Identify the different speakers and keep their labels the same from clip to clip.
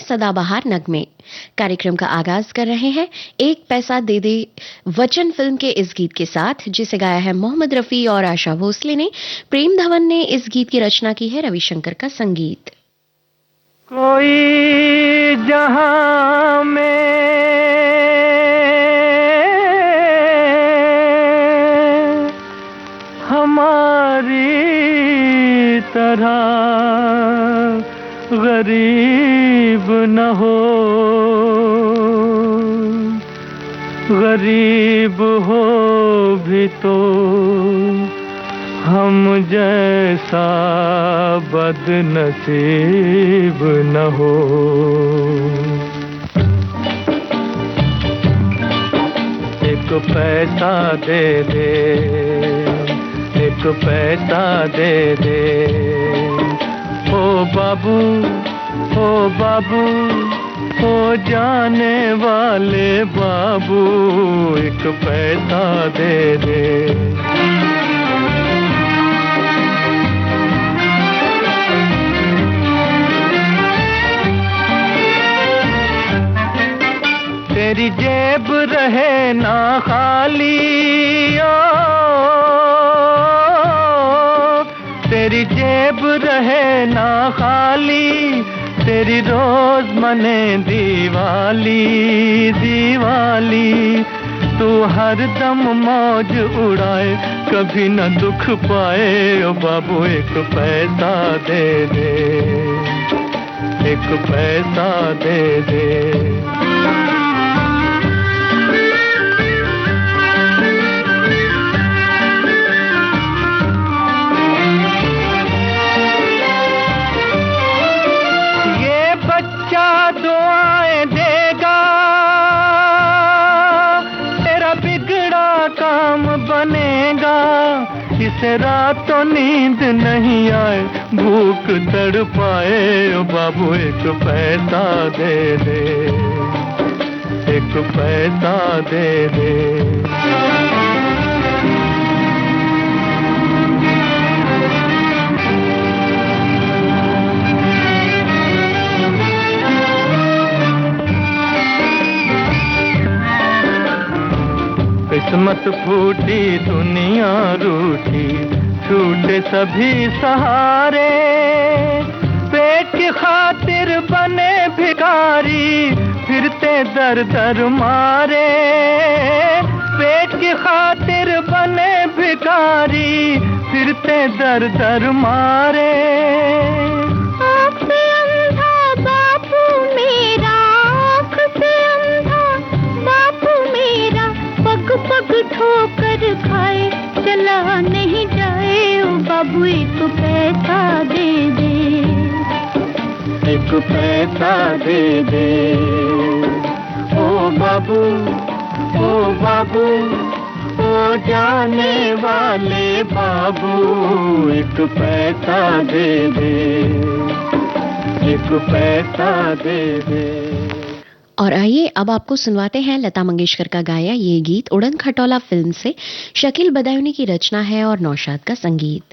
Speaker 1: सदाबहार नगमे। कार्यक्रम का आगाज कर रहे हैं एक पैसा दे दे वचन फिल्म के इस गीत के साथ, जिसे गाया है मोहम्मद रफी और आशा भोसले ने। प्रेम धवन ने इस गीत की रचना की है, रविशंकर का संगीत।
Speaker 2: कोई जहां में हमारी तरह गरीब न हो, गरीब हो भी तो हम जैसा बदनसीब न हो। एक पैसा दे दे, एक पैसा दे दे, ओ बाबू, ओ बाबू, ओ जाने वाले बाबू, एक पैसा दे दे। तेरी जेब रहे ना खाली, ओ तेरी जेब रहे ना खाली, तेरी रोज मने दीवाली, दीवाली। तू हर दम मौज उड़ाए, कभी न दुख पाए, ओ बाबू एक पैसा दे दे, एक पैसा दे दे। दुआएं देगा, तेरा बिगड़ा काम बनेगा। इसे रातों नींद नहीं आए, भूख तड़पाए, ओ बाबू एक पैसा दे दे, एक पैसा दे दे। किस्मत फूटी दुनिया रूठी, छूटे सभी सहारे। पेट की खातिर बने भिखारी, फिरते दर दर मारे। पेट की खातिर बने भिखारी, फिरते दर दर मारे।
Speaker 3: पग ठोकर खाए, चला नहीं जाए, ओ बाबू एक पैसा दे दे,
Speaker 2: एक पैसा दे दे, ओ बाबू, ओ बाबू, ओ जाने वाले बाबू, एक पैसा दे दे, एक पैसा दे दे।
Speaker 1: और आइए अब आपको सुनवाते हैं लता मंगेशकर का गाया ये गीत उड़न खटोला फिल्म से। शकील बदायूनी की रचना है और नौशाद का संगीत।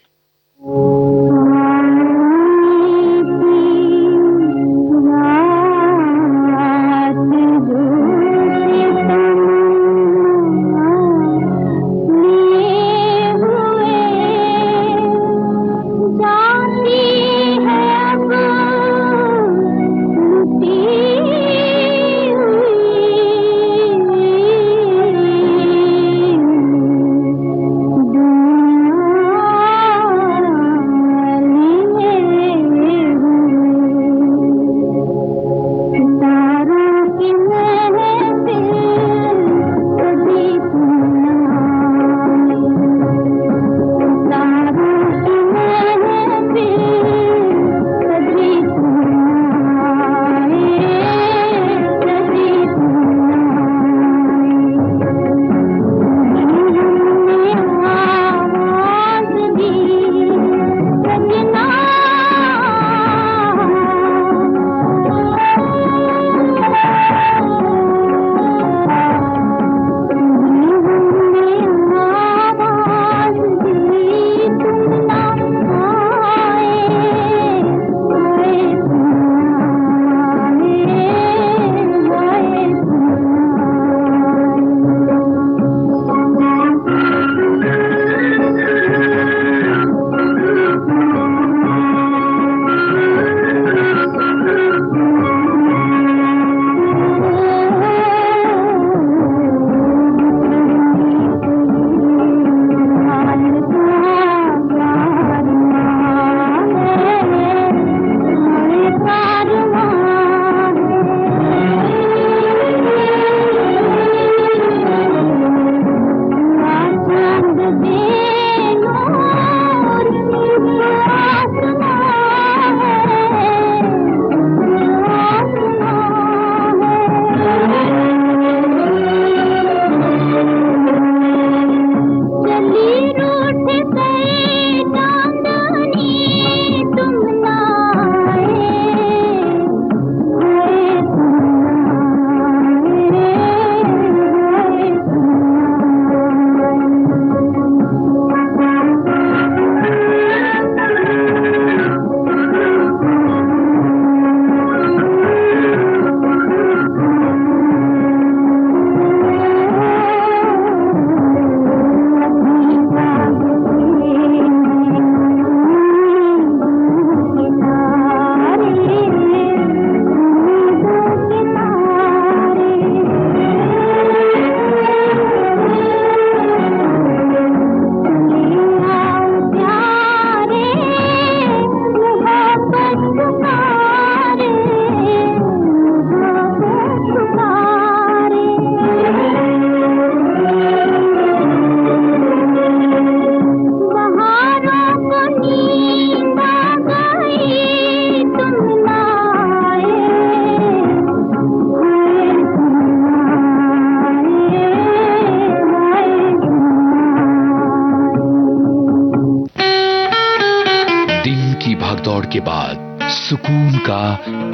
Speaker 4: के बाद सुकून का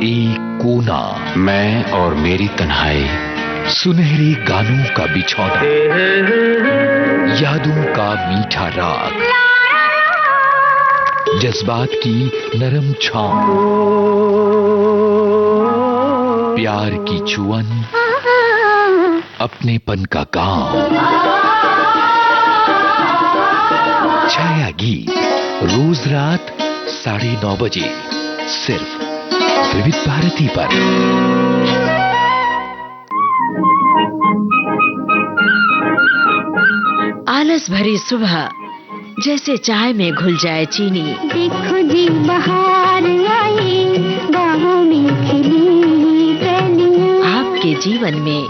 Speaker 4: एक कोना, मैं और मेरी तन्हाई, सुनहरे गानों का बिछौना, यादों का मीठा राग, जज्बात की नरम छाँव, प्यार की छुअन, अपनेपन का गाँव। छाया गीत रोज रात 9:30 बजे सिर्फ विविध भारती पर।
Speaker 1: आलस भरी सुबह जैसे चाय में घुल जाए चीनी।
Speaker 3: देखो जी बहार आई, बाहों में खिली कलियां।
Speaker 1: आपके जीवन में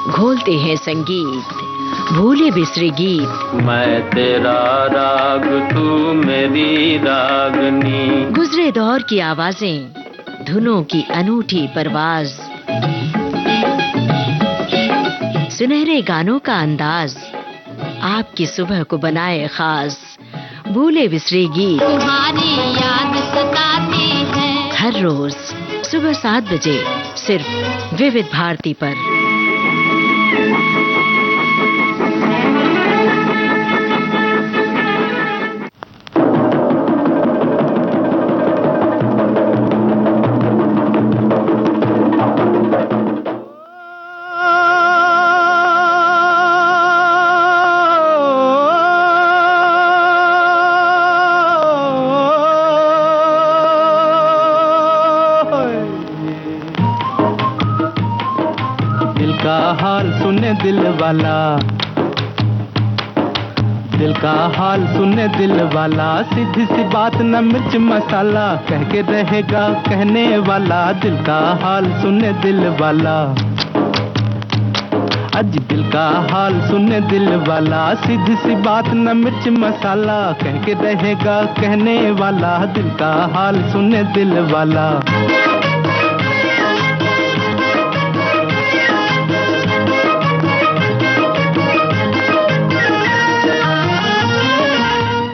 Speaker 1: घोलते हैं संगीत, भूले बिसरे गीत।
Speaker 2: मैं तेरा राग, तू मेरी रागनी।
Speaker 1: गुजरे दौर की आवाजें, धुनों की अनूठी परवाज, सुनहरे गानों का अंदाज, आपकी सुबह को बनाए खास। भूले बिसरे गीत
Speaker 3: तुम्हारी याद सताती है।
Speaker 1: हर रोज सुबह 7 बजे सिर्फ विविध भारती पर।
Speaker 2: दिल वाला, दिल का हाल सुने दिल वाला। सीधी सी बात न मिर्च मसाला, कह के रहेगा कहने वाला। दिल का हाल सुने दिल वाला, आज दिल का हाल सुने दिल वाला। सीधी सी बात न मिर्च मसाला, कह के रहेगा कहने वाला। दिल का हाल सुने दिल वाला।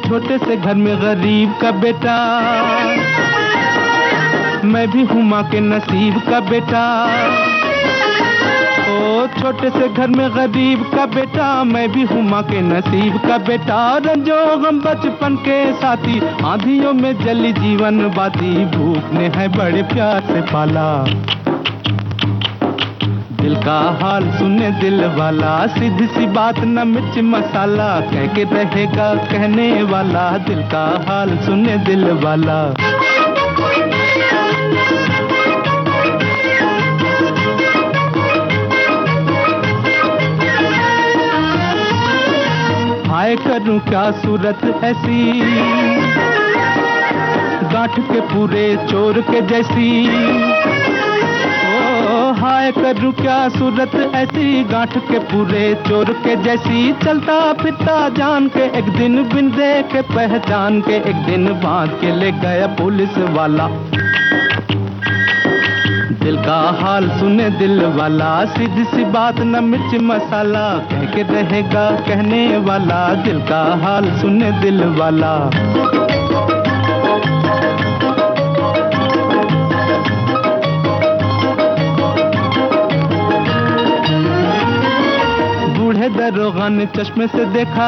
Speaker 2: छोटे से घर में गरीब का बेटा, मैं भी हूँ माँ के नसीब का बेटा। ओ छोटे से घर में गरीब का बेटा, मैं भी हूँ माँ के नसीब का बेटा। रंजो हम बचपन के साथी, आंधियों में जली जीवन बाती। भूख ने है बड़े प्यार से पाला, दिल का हाल सुने दिल वाला। सीधी सी बात न मिर्च मसाला, कह के रहेगा कहने वाला। दिल का हाल सुने दिल वाला। हाय करूं क्या सूरत ऐसी, गांठ के पूरे चोर के जैसी। हाय करूं क्या सूरत ऐसी, गांठ के पूरे चोर के जैसी। चलता फिरता जान के एक दिन बिन देखे पहचान के, एक दिन बांध के ले गया पुलिस वाला। दिल का हाल सुने दिल वाला। सीधी सी बात न मिर्च मसाला, कह के रहेगा कहने वाला। दिल का हाल सुने दिल वाला। दरोगा ने चश्मे से देखा,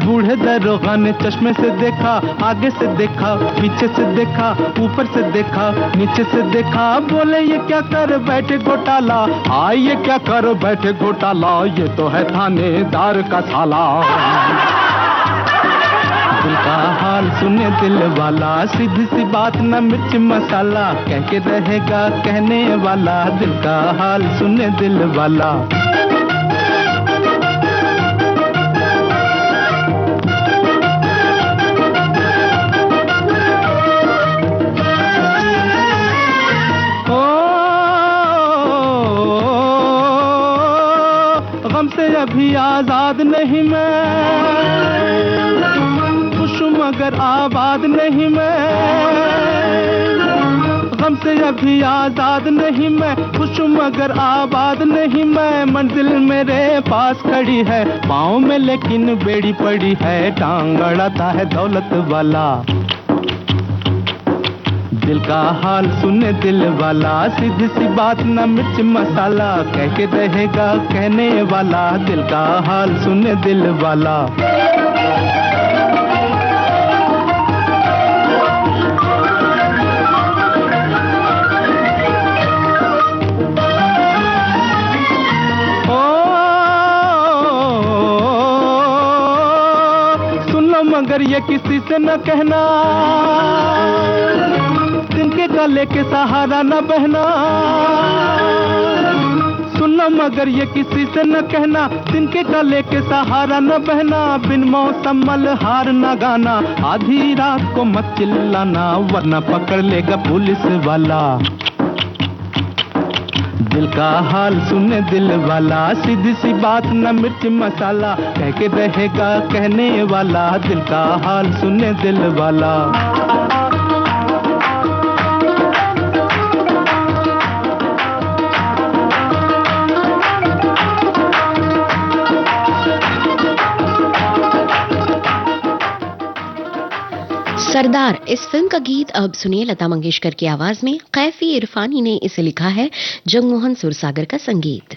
Speaker 2: बूढ़े दरोगा ने चश्मे से देखा। आगे से देखा, पीछे से देखा, ऊपर से देखा, नीचे से देखा। बोले ये क्या कर बैठे घोटाला, ये क्या कर बैठे घोटाला। ये तो है थानेदार का साला। दिल का हाल सुने दिल वाला। सीधी सी बात न मिर्च मसाला, कह के रहेगा कहने वाला। दिल का हाल सुने दिल वाला। गम से अभी आजाद नहीं मैं, मगर आबाद नहीं मैं। गम से अभी आजाद नहीं मैं, खुश मगर आबाद नहीं मैं। मंजिल मेरे पास खड़ी है, पाँव में लेकिन बेड़ी पड़ी है। टांग अड़ाता है दौलत वाला, दिल का हाल सुने दिल वाला, सीधी सी बात न मिर्च मसाला, कह के रहेगा कहने वाला, दिल का हाल सुने दिल वाला। मगर ये किसी से न कहना, तिनके गले के सहारा न बहना। सुनो मगर ये किसी से न कहना, तिनके गले के सहारा न बहना। बिन मौसम मल्हार न गाना, आधी रात को मत चिल्लाना, वरना पकड़ लेगा पुलिस वाला। दिल का हाल सुने दिल वाला, सीधी सी बात न मिर्च मसाला, कह के रहेगा कहने वाला, दिल का हाल सुने दिल वाला।
Speaker 1: सरदार इस फिल्म का गीत अब सुनिए लता मंगेशकर की आवाज में। कैफी इरफानी ने इसे लिखा है, जगमोहन सुरसागर का संगीत।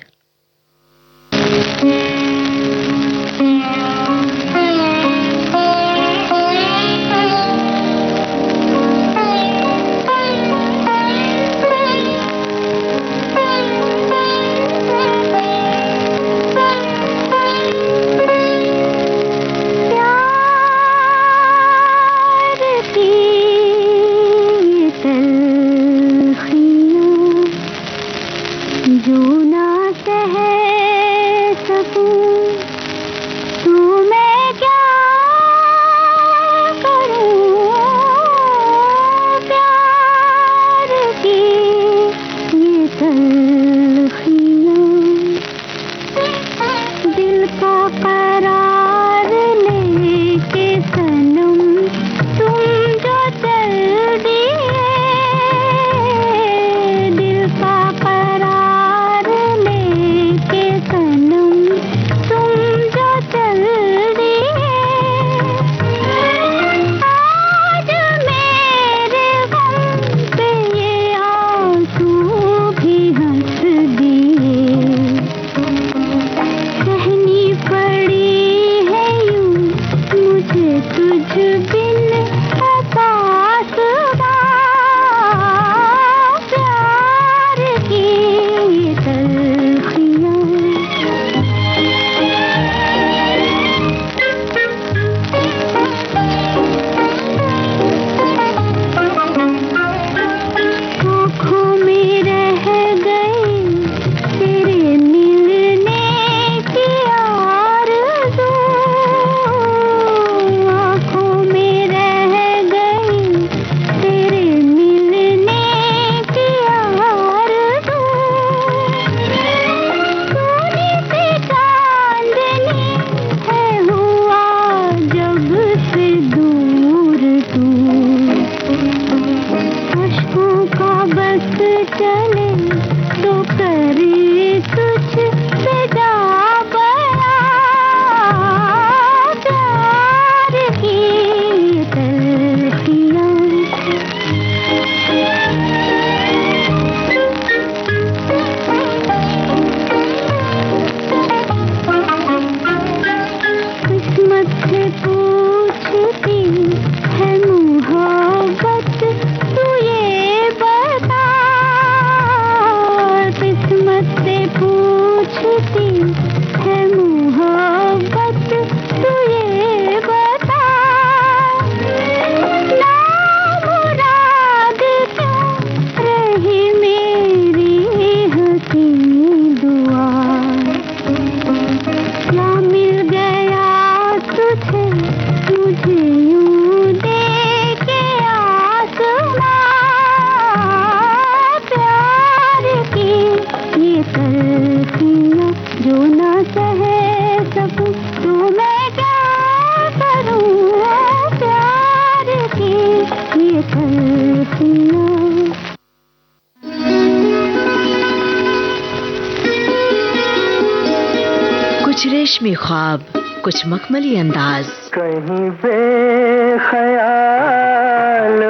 Speaker 5: कुछ रेशमी ख्वाब, कुछ मखमली अंदाज,
Speaker 3: कहीं बेख्याल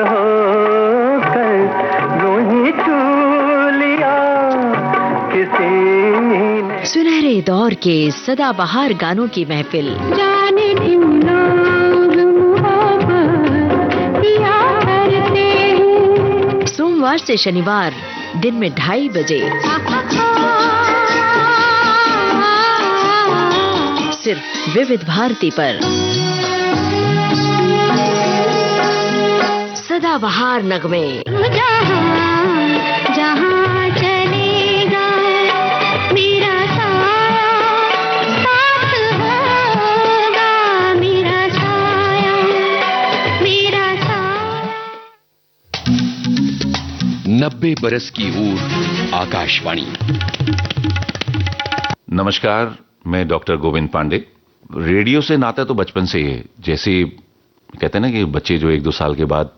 Speaker 3: हो कर
Speaker 5: दौर के सदाबहार गानों की महफिल।
Speaker 3: जाने क्यों लोग मोहब्बत किया करते हैं।
Speaker 5: सोमवार से शनिवार दिन में 2:30 बजे सिर्फ विविध भारती पर। सदाबहार नगमे।
Speaker 3: जहाँ चलेगा मेरा साथ होगा, मेरा साया मेरा साथ।
Speaker 4: 90 बरस की ऊर आकाशवाणी।
Speaker 6: नमस्कार, मैं डॉक्टर गोविंद पांडे। रेडियो से नाता तो बचपन से ही है। जैसे कहते हैं ना कि बच्चे जो 1-2 साल के बाद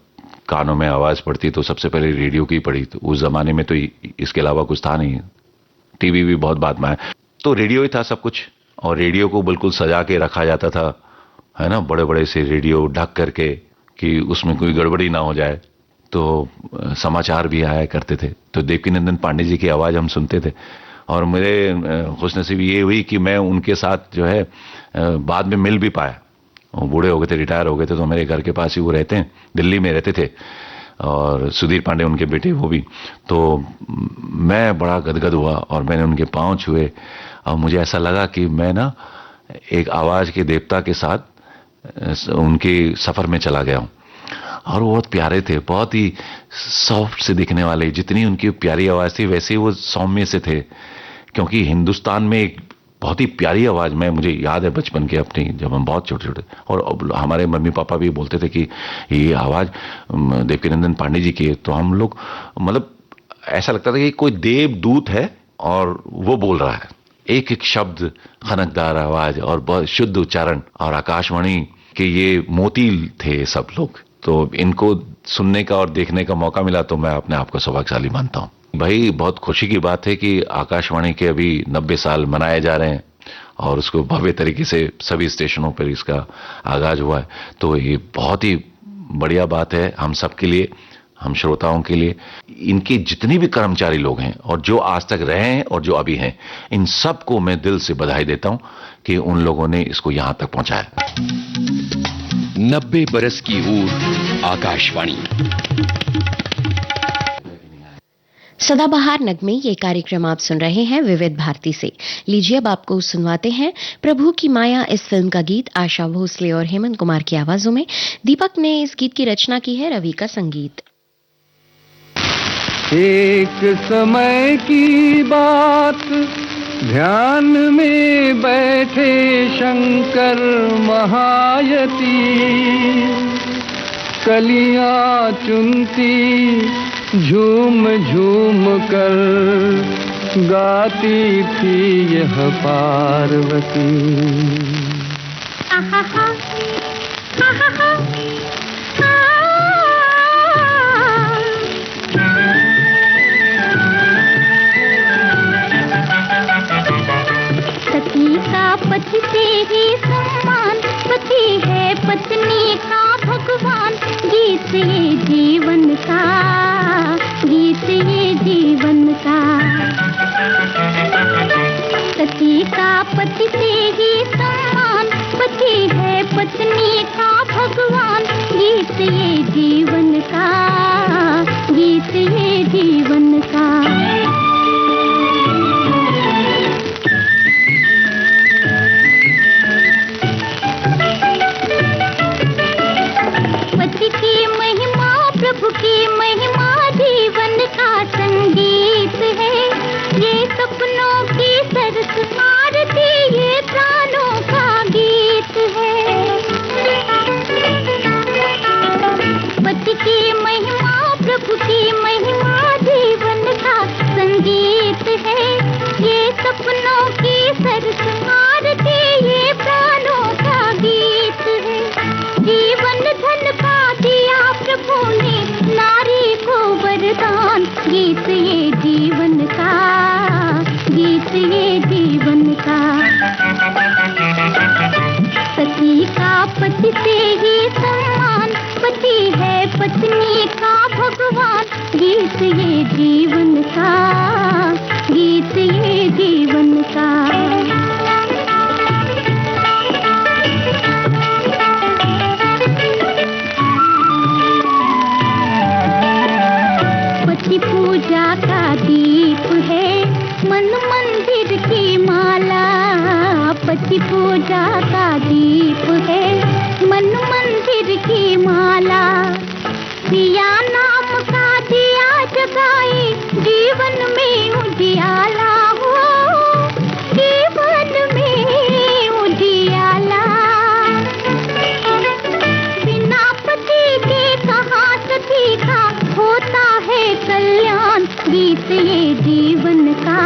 Speaker 6: कानों में आवाज पड़ती तो सबसे पहले रेडियो की पड़ी। तो उस जमाने में तो इसके अलावा कुछ था नहीं, टीवी भी बहुत बाद में आया। तो रेडियो ही था सब कुछ, और रेडियो को बिल्कुल सजा के रखा जाता था, है ना, बड़े बड़े से रेडियो ढक करके कि उसमें कोई गड़बड़ी ना हो जाए। तो समाचार भी आया करते थे, तो देवकीनंदन पांडे जी की आवाज हम सुनते थे। और मेरे खुशनसीबी ये हुई कि मैं उनके साथ जो है बाद में मिल भी पाया। वो बूढ़े हो गए थे, रिटायर हो गए थे, तो मेरे घर के पास ही वो रहते हैं, दिल्ली में रहते थे। और सुधीर पांडे उनके बेटे, वो भी। तो मैं बड़ा गदगद हुआ और मैंने उनके पांव छुए और मुझे ऐसा लगा कि मैं ना एक आवाज के देवता के साथ उनके सफर में चला गया हूं। और वो बहुत प्यारे थे, बहुत ही सॉफ्ट से दिखने वाले। जितनी उनकी प्यारी आवाज थी वैसे ही वो सौम्य से थे, क्योंकि हिंदुस्तान में एक बहुत ही प्यारी आवाज में मुझे याद है बचपन के अपनी, जब हम बहुत छोटे छोटे, और हमारे मम्मी पापा भी बोलते थे कि ये आवाज देवकीनंदन पांडे जी की है। तो हम लोग मतलब ऐसा लगता था कि कोई देवदूत है और वो बोल रहा है, एक एक शब्द, खनकदार आवाज और बहुत शुद्ध उच्चारण। और आकाशवाणी के ये मोती थे सब लोग। तो इनको सुनने का और देखने का मौका मिला तो मैं अपने आप को सौभाग्यशाली मानता हूँ। भाई बहुत खुशी की बात है कि आकाशवाणी के अभी 90 साल मनाए जा रहे हैं और उसको भव्य तरीके से सभी स्टेशनों पर इसका आगाज हुआ है। तो ये बहुत ही बढ़िया बात है हम सब के लिए, हम श्रोताओं के लिए। इनके जितने भी कर्मचारी लोग हैं और जो आज तक रहे हैं और जो अभी हैं, इन सबको मैं दिल से बधाई देता हूं कि उन लोगों ने इसको यहां तक पहुंचाया।
Speaker 4: 90 बरस की ऊर आकाशवाणी।
Speaker 1: सदाबहार नगमे, ये कार्यक्रम आप सुन रहे हैं विविध भारती से। लीजिए अब आपको सुनवाते हैं प्रभु की माया इस फिल्म का गीत। आशा भोसले और हेमंत कुमार की आवाजों में। दीपक ने इस गीत की रचना की है, रवि का संगीत।
Speaker 2: एक समय की बात, ध्यान में बैठे शंकर महायती, कलियां चुनती झूम झूम कर गाती थी यह पार्वती।
Speaker 3: सती का पति से ही सम्मान, पति है पत्नी का भगवान। गीत ये जीवन का, गीत ये जीवन का। सती का पति से ही सम्मान, पति है पत्नी का भगवान। गीत ये जीवन का, गीत ये जीवन का। पति की महिमा, प्रभु की महिमा, जीवन का संगीत है। ये सपनों की सरस आरती, ये प्राणों का गीत है। पति की महिमा, प्रभु की महिमा, जीवन का संगीत है। ये सपनों की सरस आरती, ये प्राणों का गीत है। जीवन धन का दिया प्रभु ने नारी को वरदान। गीत ये जीवन का, गीत ये जीवन का। सती का पति से ही सम्मान, पति है पत्नी का भगवान। गीत ये जीवन का, गीत ये जीवन का। पूजा का दीप है, मन मंदिर की माला। पति पूजा का दीप है, मन मंदिर की माला। पिया नाम का दिया जगाए, जीवन में उजियाला हो, जीवन में उजियाला। बिना पति के कहाँ सती का होता है कल्याण। गीत ये जीवन का,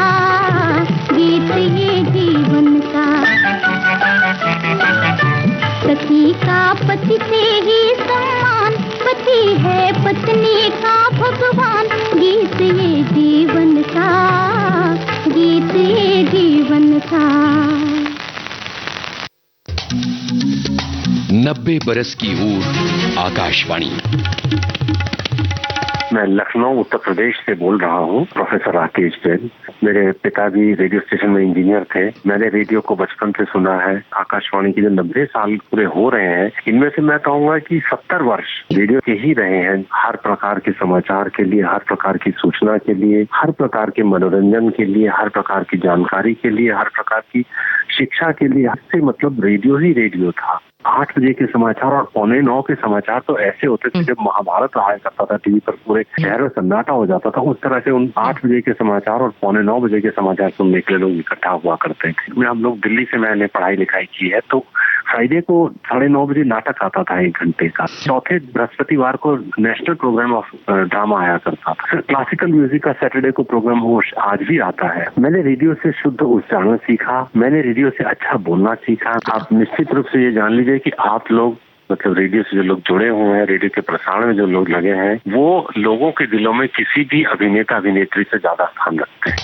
Speaker 3: गीत ये जीवन का। सती का पति से ही सम्मान, पति है पत्नी का भगवान। गीत ये जीवन का, गीत ये जीवन का।
Speaker 4: 90 बरस की ऊर आकाशवाणी।
Speaker 7: मैं लखनऊ उत्तर प्रदेश से बोल रहा हूँ, प्रोफेसर राकेश जैन। मेरे पिताजी रेडियो स्टेशन में इंजीनियर थे। मैंने रेडियो को बचपन से सुना है। आकाशवाणी के जो 90 साल पूरे हो रहे हैं, इनमें से मैं कहूँगा कि 70 वर्ष रेडियो के ही रहे हैं। हर प्रकार के समाचार के लिए, हर प्रकार की सूचना के लिए, हर प्रकार के मनोरंजन के लिए, हर प्रकार की जानकारी के लिए, हर प्रकार की शिक्षा के लिए, इससे मतलब रेडियो ही रेडियो था। 8 बजे के समाचार और 8:45 के समाचार तो ऐसे होते थे जब महाभारत आया करता था टीवी पर, पूरे शहर में सन्नाटा हो जाता था। उस तरह से उन 8 बजे के समाचार और 8:45 बजे के समाचार सुनने के लिए लोग इकट्ठा हुआ करते थे। हम लोग दिल्ली से मैंने पढ़ाई लिखाई की है, तो फ्राइडे को 9:30 बजे नाटक आता था 1 घंटे का। चौथे बृहस्पतिवार को नेशनल प्रोग्राम ऑफ ड्रामा आया करता था। फिर क्लासिकल म्यूजिक का सैटरडे को प्रोग्राम वो आज भी आता है। मैंने रेडियो से शुद्ध उच्चारण सीखा, मैंने रेडियो से अच्छा बोलना सीखा। आप निश्चित रूप से ये जान लीजिए कि आप लोग मतलब रेडियो से जो लोग जुड़े हुए हैं, रेडियो के प्रसारण में जो लोग लगे हैं, वो लोगों के दिलों में किसी भी अभिनेता अभिनेत्री से ज्यादा स्थान रखते हैं।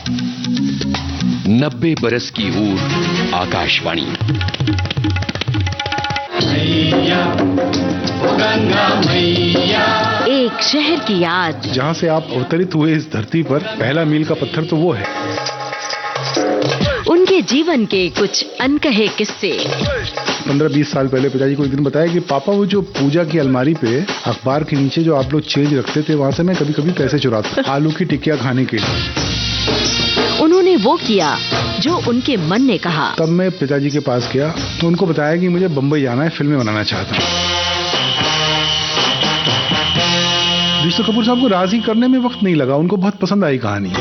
Speaker 4: 90 बरस की ऊर आकाशवाणी।
Speaker 5: एक शहर की याद,
Speaker 8: जहाँ से आप अवतरित हुए इस धरती पर, पहला मील का पत्थर तो वो है।
Speaker 5: उनके जीवन के कुछ अनकहे किस्से।
Speaker 8: 15-20 साल पहले पिताजी को एक दिन बताया कि पापा वो जो पूजा की अलमारी पे अखबार के नीचे जो आप लोग चेंज रखते थे, वहाँ से मैं कभी कभी पैसे चुराता आलू की टिक्किया खाने के लिए।
Speaker 5: उन्होंने वो किया जो उनके मन ने कहा।
Speaker 8: तब मैं पिताजी के पास गया तो उनको बताया कि मुझे बम्बई जाना है, फिल्में बनाना चाहता हूँ। ऋषि कपूर साहब को राजी करने में वक्त नहीं लगा, उनको बहुत पसंद आई कहानी।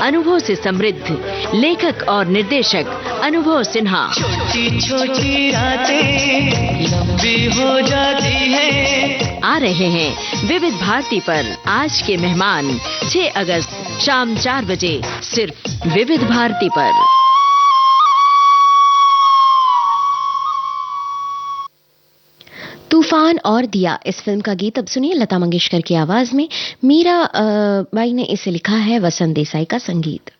Speaker 5: अनुभव से समृद्ध लेखक और निर्देशक अनुभव सिन्हा।
Speaker 9: छोटी छोटी रातें लंबी हो जाती है।
Speaker 5: आ रहे हैं विविध भारती पर। आज के मेहमान 6 अगस्त शाम 4 बजे सिर्फ विविध भारती पर।
Speaker 1: तूफान और दिया, इस फिल्म का गीत अब सुनिए लता मंगेशकर की आवाज में। मीरा बाई ने इसे लिखा है, वसंत देसाई का संगीत।